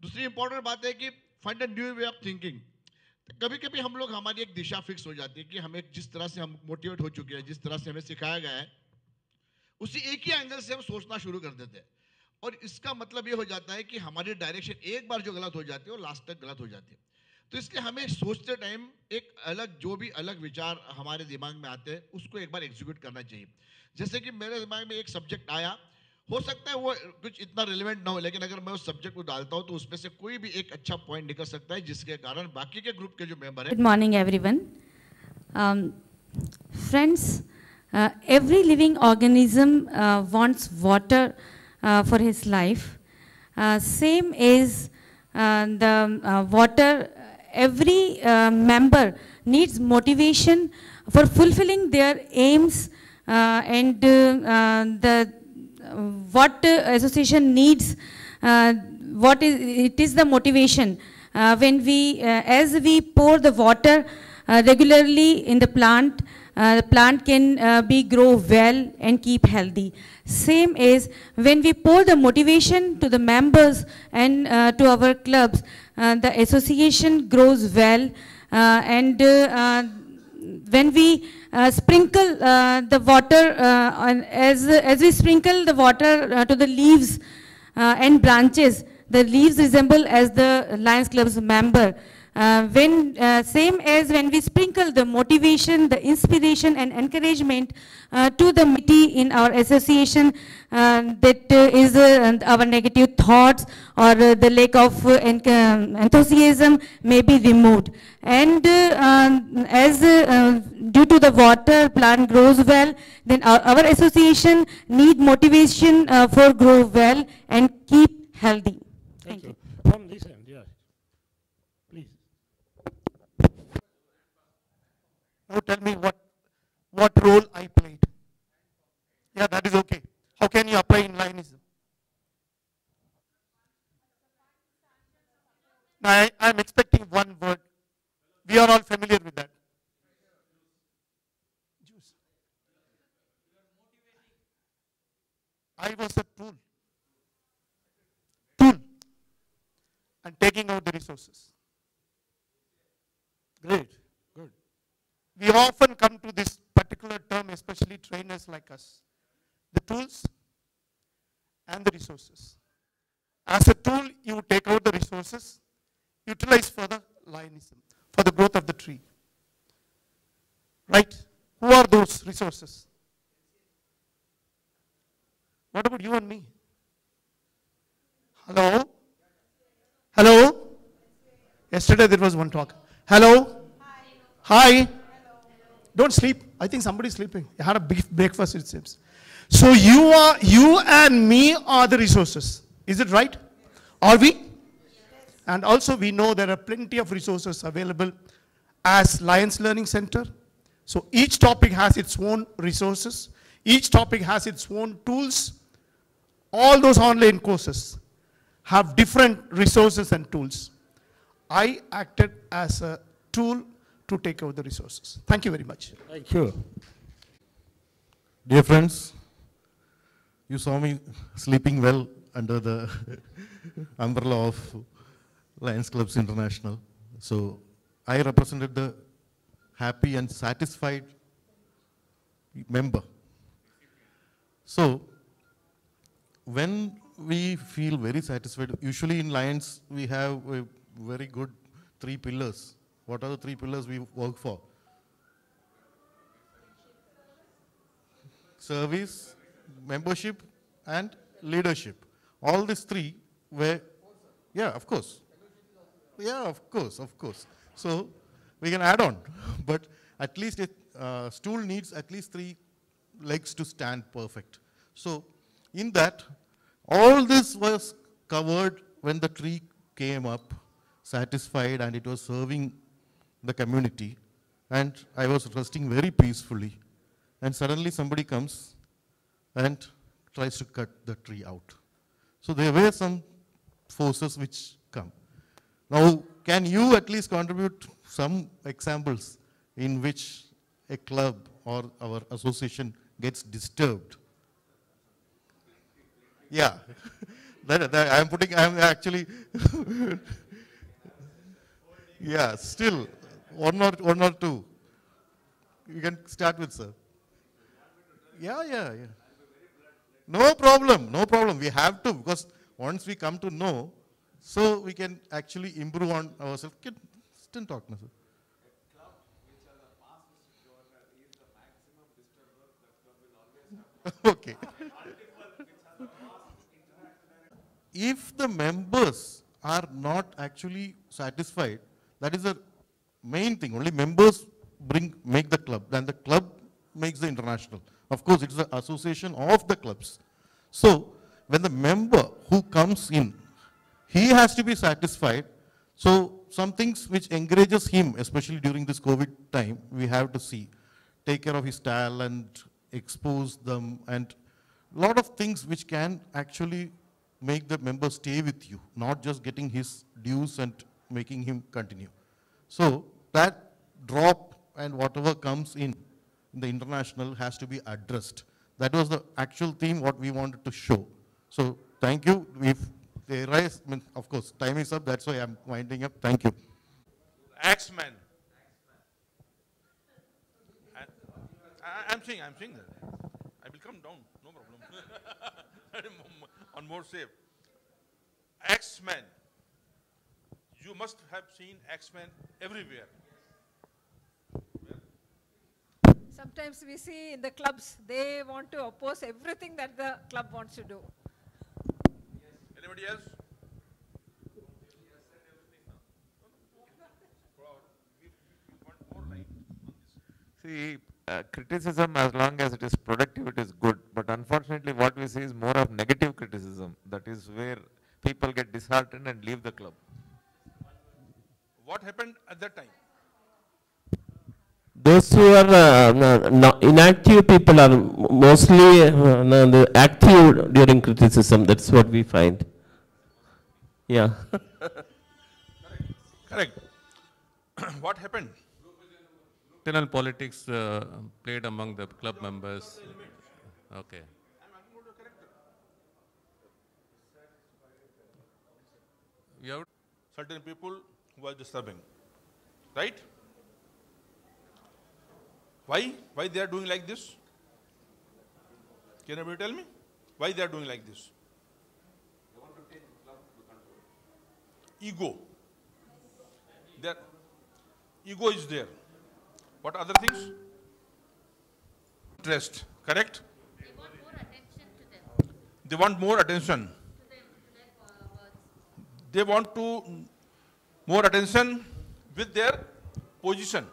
दूसरी इंपॉर्टेंट बात है कि find a new way of thinking. कभी कभी हम लोग हमारी एक दिशा फिक्स हो जाती है कि हमें जिस तरह से हम मोटिवेट हो चुके हैं, जिस तरह से हमें सिखाया गया है, उसी एक ही एंगल से हम सोचना शुरू कर देते हैं, और इसका मतलब ये हो जाता है कि हमारी डायरेक्शन एक बार जो गलत हो जाती है वो लास्ट तक गलत हो जाती है। तो इसलिए हमें सोचते टाइम एक अलग जो भी अलग विचार हमारे दिमाग में आते हैं उसको एक बार एग्जीक्यूट करना चाहिए। जैसे कि मेरे दिमाग में एक सब्जेक्ट आया, हो सकता है वो कुछ इतना रिलेवेंट ना हो, लेकिन अगर मैं उस सब्जेक्ट को डालता हूँ तो उसमें से कोई भी एक अच्छा पॉइंट निकल सकता है जिसके कारण बाकी के ग्रुप के जो मेंबर हैं। Good morning everyone. Friends, every living organism wants water for his life. Same is the water, every member needs motivation for fulfilling their aims, and what association needs, it is the motivation. When we, as we pour the water regularly in the plant can grow well and keep healthy. Same is when we pour the motivation to the members and to our clubs, the association grows well, and when we sprinkle the water, as we sprinkle the water to the leaves, and branches. The leaves resemble as the Lions Club's member. Same as when we sprinkle the motivation, the inspiration and encouragement to the committee in our association, that is our negative thoughts or the lack of enthusiasm may be removed. And as due to the water, plant grows well, then our association need motivation for grow well and keep healthy. Thank you. From this end, yes. Please. Now tell me what role I played. Yeah, that is okay. How can you apply in Lionism? Now I am expecting one word. We are all familiar with that. Juice. I was a tool. And taking out the resources. Great, good. We often come to this particular term, especially trainers like us. The tools and the resources. As a tool, you take out the resources, utilize for the Lionism, for the growth of the tree. Right? Who are those resources? What about you and me? Hello? Hello? Yesterday there was one talk. Hello? Hi. Don't sleep. I think somebody's sleeping. You had a big breakfast, it seems. So you and me are the resources. Is it right? Are we? And also we know there are plenty of resources available as Lions Learning Center. So each topic has its own resources. Each topic has its own tools. All those online courses have different resources and tools. I acted as a tool to take out the resources. Thank you very much. Thank you. Dear friends, you saw me sleeping well under the umbrella of Lions Clubs International. So I represented the happy and satisfied member. So when we feel very satisfied, usually in Lions we have a very good 3 pillars. What are the 3 pillars we work for? Service, membership and leadership. All these 3 were, yeah, of course. Yeah, of course. So we can add on, but at least a stool needs at least 3 legs to stand perfect. So in that, all this was covered when the tree came up, satisfied, and it was serving the community. And I was resting very peacefully. And suddenly somebody comes and tries to cut the tree out. So there were some forces which come. Now, can you at least contribute some examples in which a club or our association gets disturbed? Yeah, I'm actually, yeah, still, one or two. You can start with, sir. Yeah. No problem. We have to, because once we come to know, so we can actually improve on ourselves. Still talk, no, sir. Okay. If the members are not actually satisfied, that is the main thing. Only members make the club, and the club makes the international. Of course, it's the association of the clubs. So when the member who comes in, he has to be satisfied. So some things which encourages him, especially during this COVID time, we have to see. Take care of his talent, expose them, and a lot of things which can actually make the member stay with you, not just getting his dues and making him continue. So that drop and whatever comes in the international has to be addressed. That was the actual theme what we wanted to show. So thank you. If they rise, of course, time is up. That's why I'm winding up. Thank you. Axeman. I'm saying that. I will come down, no problem. On more safe. X-Men. You must have seen X-Men everywhere. Sometimes we see in the clubs, they want to oppose everything that the club wants to do. Anybody else? See, criticism, as long as it is productive, it is good. But unfortunately, what we see is more of negative criticism. That is where people get disheartened and leave the club. What happened at that time? Those who are inactive people are mostly active during criticism. That's what we find. Yeah. Correct. What happened? Internal politics played among the club members. Okay. We have certain people who are disturbing, right? Why? Why they are doing like this? Can anybody tell me? Why they are doing like this? Ego. Their ego is there. What other things? Interest, correct? They want more attention. They want to more attention with their position.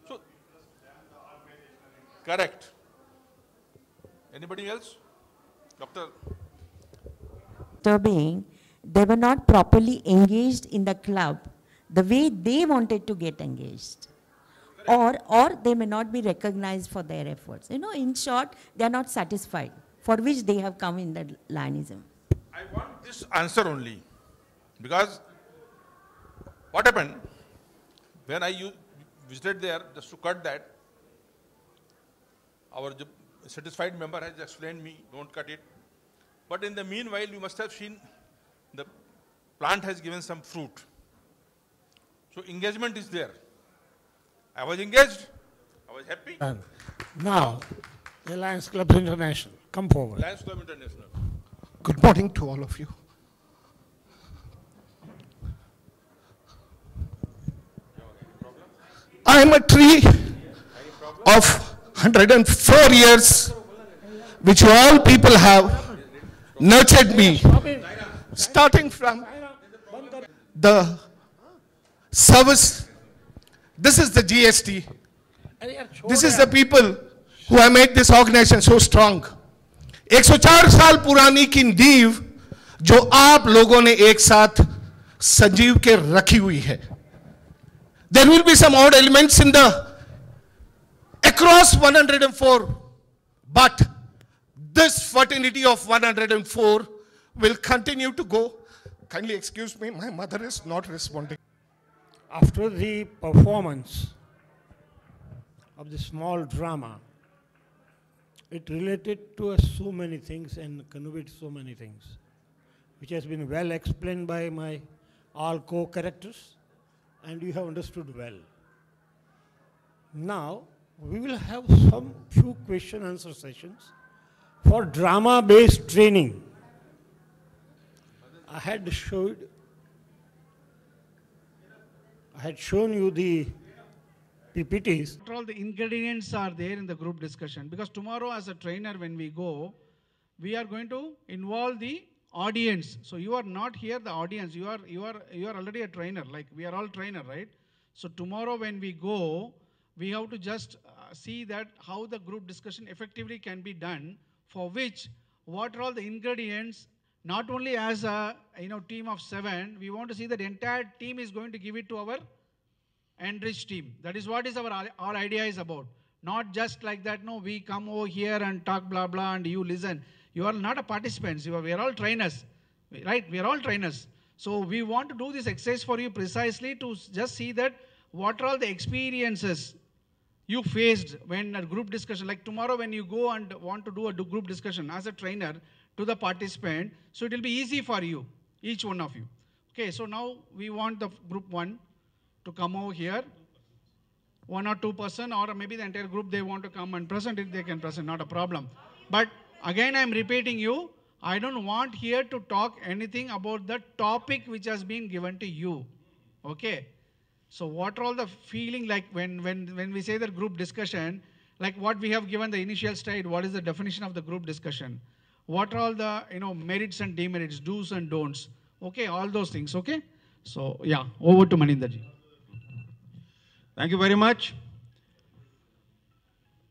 So, correct. Anybody else? Doctor? Being, they were not properly engaged in the club the way they wanted to get engaged. Or they may not be recognized for their efforts. You know, in short, they are not satisfied, for which they have come in the Lionism. I want this answer only. Because what happened when I visited there, just to cut that, our satisfied member has explained me, don't cut it. But in the meanwhile, you must have seen the plant has given some fruit. So engagement is there. I was engaged. I was happy. And now, the Lions Club International, come forward. Lions Club International. Good morning to all of you. I am a tree of 104 years, which all people have nurtured me, starting from the service. This is the GST. This is the people who have made this organization so strong. 104 साल पुरानी की नींव जो आप लोगों ने एक साथ संजीव के रखी हुई है. There will be some odd elements in the across 104, but this fraternity of 104 will continue to go. Kindly excuse me, my mother is not responding. After the performance of the small drama, it related to us so many things and conveyed so many things, which has been well explained by my all co-characters, and you have understood well. Now, we will have some few question answer sessions for drama-based training. I had shown you the PPTs. All the ingredients are there in the group discussion, because tomorrow as a trainer when we go, we are going to involve the audience. So you are not here the audience, you are already a trainer, like we are all trainer, right? So tomorrow when we go, we have to just see that how the group discussion effectively can be done, for which what are all the ingredients, not only as a team of 7, we want to see that the entire team is going to give it to our Enrich team. That is what is our idea is about. Not just like that, no, we come over here and talk blah blah and you listen. You are not a participants, we are all trainers, right? We are all trainers. So we want to do this exercise for you precisely to just see that what are all the experiences you faced when a group discussion, like tomorrow when you go and want to do a group discussion as a trainer to the participant, so it will be easy for you, each one of you. Okay, so now we want the group 1 to come over here, 1 or 2 person, or maybe the entire group they want to come and present it, they can present, not a problem. But again I am repeating you, I don't want here to talk anything about the topic which has been given to you. Okay? So what are all the feeling like when we say the group discussion, like what we have given the initial slide, what is the definition of the group discussion? What are all the, merits and demerits, do's and don'ts? Okay, all those things, okay? So, yeah, over to Maninderji. Thank you very much.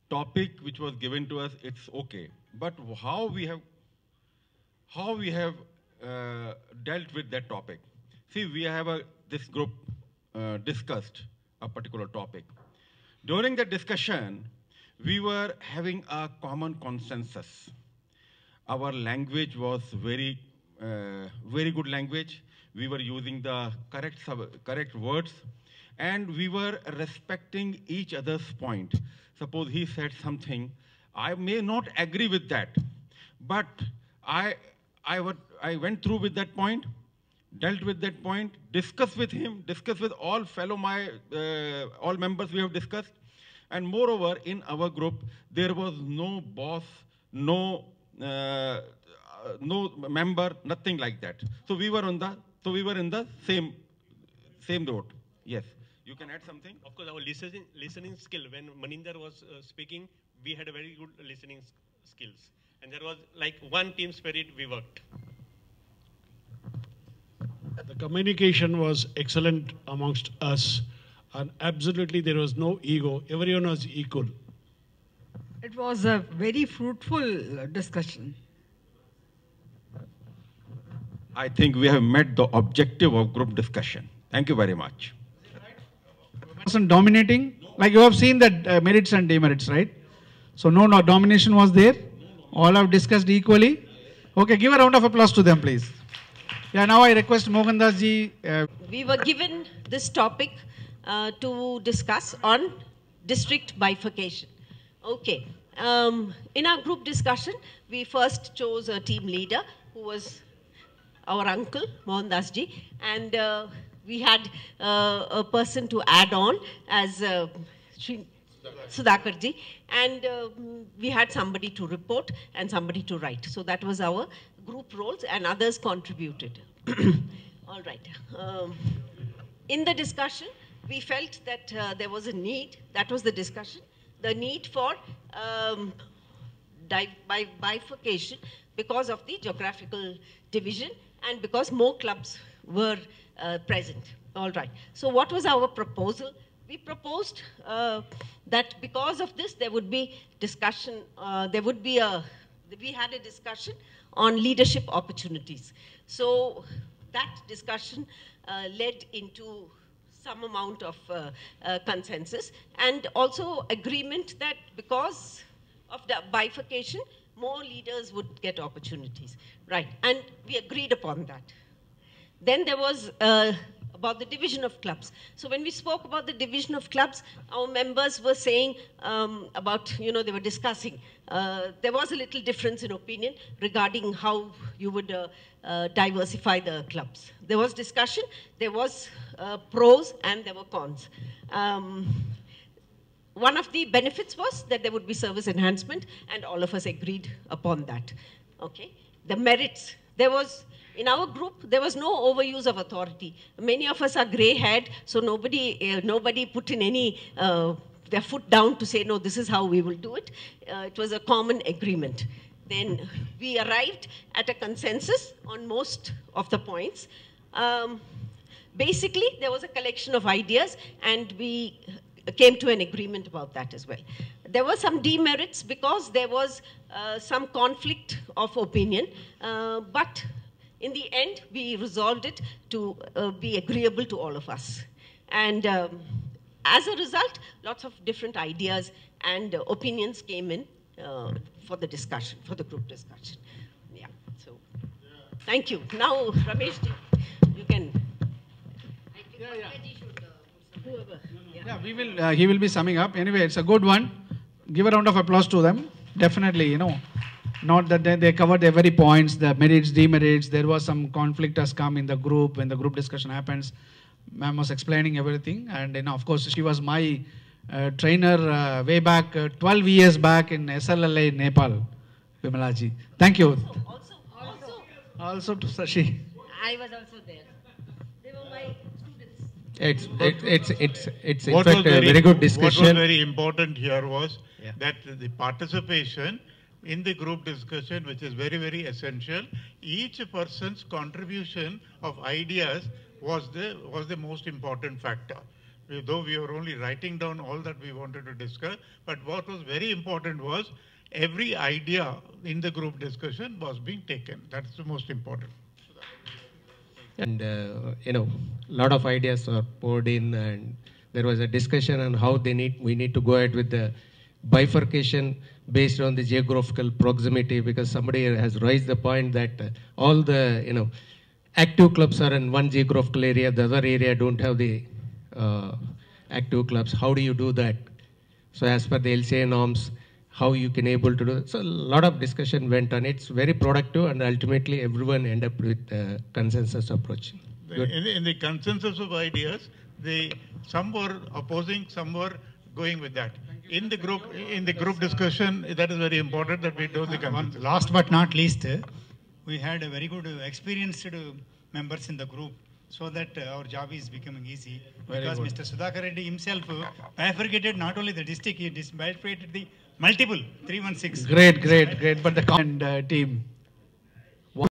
Topic which was given to us, it's okay. But how we have dealt with that topic? See, we have this group discussed a particular topic. During the discussion, we were having a common consensus. Our language was very good language. We were using the correct words, and we were respecting each other's point. Suppose he said something, I may not agree with that, but I went through with that point, dealt with that point, discussed with him, discussed with all all members we have discussed. And moreover, in our group, there was no boss, no member, nothing like that. So we were in the same boat. Yes. You can add something? Of course, our listening skill, when Maninder was speaking, we had a very good listening skills. And there was like one team spirit we worked. The communication was excellent amongst us, and absolutely there was no ego. Everyone was equal. It was a very fruitful discussion. I think we have met the objective of group discussion. Thank you very much. Person dominating, like you have seen that merits and demerits, right? So no domination was there. All have discussed equally. Okay, give a round of applause to them, please. Yeah, now I request Mohandas ji. We were given this topic to discuss on district bifurcation. Okay. In our group discussion, we first chose a team leader who was our uncle, Mohandas ji, and we had a person to add on as Sudhakar ji, and we had somebody to report and somebody to write. So that was our group roles, and others contributed. All right. In the discussion, we felt that there was a need, that was the discussion, the need for bifurcation because of the geographical division and because more clubs were present. All right. So what was our proposal? We proposed that because of this, there would be discussion, we had a discussion on leadership opportunities. So that discussion led into some amount of consensus and also agreement that because of the bifurcation, more leaders would get opportunities. Right, and we agreed upon that. Then there was about the division of clubs. So when we spoke about the division of clubs, our members were saying about, they were discussing. There was a little difference in opinion regarding how you would diversify the clubs. There was discussion, there was pros and there were cons. One of the benefits was that there would be service enhancement, and all of us agreed upon that. Okay. The merits, there was, in our group, there was no overuse of authority. Many of us are gray-haired, so nobody put in any, their foot down to say, no, this is how we will do it. It was a common agreement. Then we arrived at a consensus on most of the points. Basically, there was a collection of ideas, and we came to an agreement about that as well. There were some demerits because there was some conflict of opinion, but in the end, we resolved it to be agreeable to all of us. And as a result, lots of different ideas and opinions came in for the discussion, for the group discussion. Yeah, so thank you. Now, Ramesh, you can. Yeah, he will be summing up. Anyway, it's a good one. Give a round of applause to them. Definitely, not that they covered their very points, the merits, demerits. There was some conflict has come in the group when the group discussion happens. Ma'am was explaining everything, and of course, she was my trainer way back 12 years back in SLLA in Nepal, Vimalaji. Thank you. Also to Sashi. I was also there. They were my students. It's in What fact was a very good What discussion. was very important here was that the participation in the group discussion, which is very, very essential, each person's contribution of ideas was the most important factor. Though we were only writing down all that we wanted to discuss, but what was very important was every idea in the group discussion was being taken. That's the most important. And lot of ideas are poured in, and there was a discussion on how we need to go ahead with the bifurcation based on the geographical proximity, because somebody has raised the point that all the active clubs are in one geographical area, the other area don't have the active clubs. How do you do that? So as per the LCA norms, how you can able to do it. So a lot of discussion went on. It's very productive, and ultimately everyone end up with a consensus approach. In the consensus of ideas, some were opposing, some were going with that. In the group discussion, that is very important that we do the consensus. Last but not least, we had a very good experienced members in the group, so that our job is becoming easy. Because Mr. Sudhakar Reddy himself bifurcated not only the district, he bifurcated the multiple 316. Great. But the team.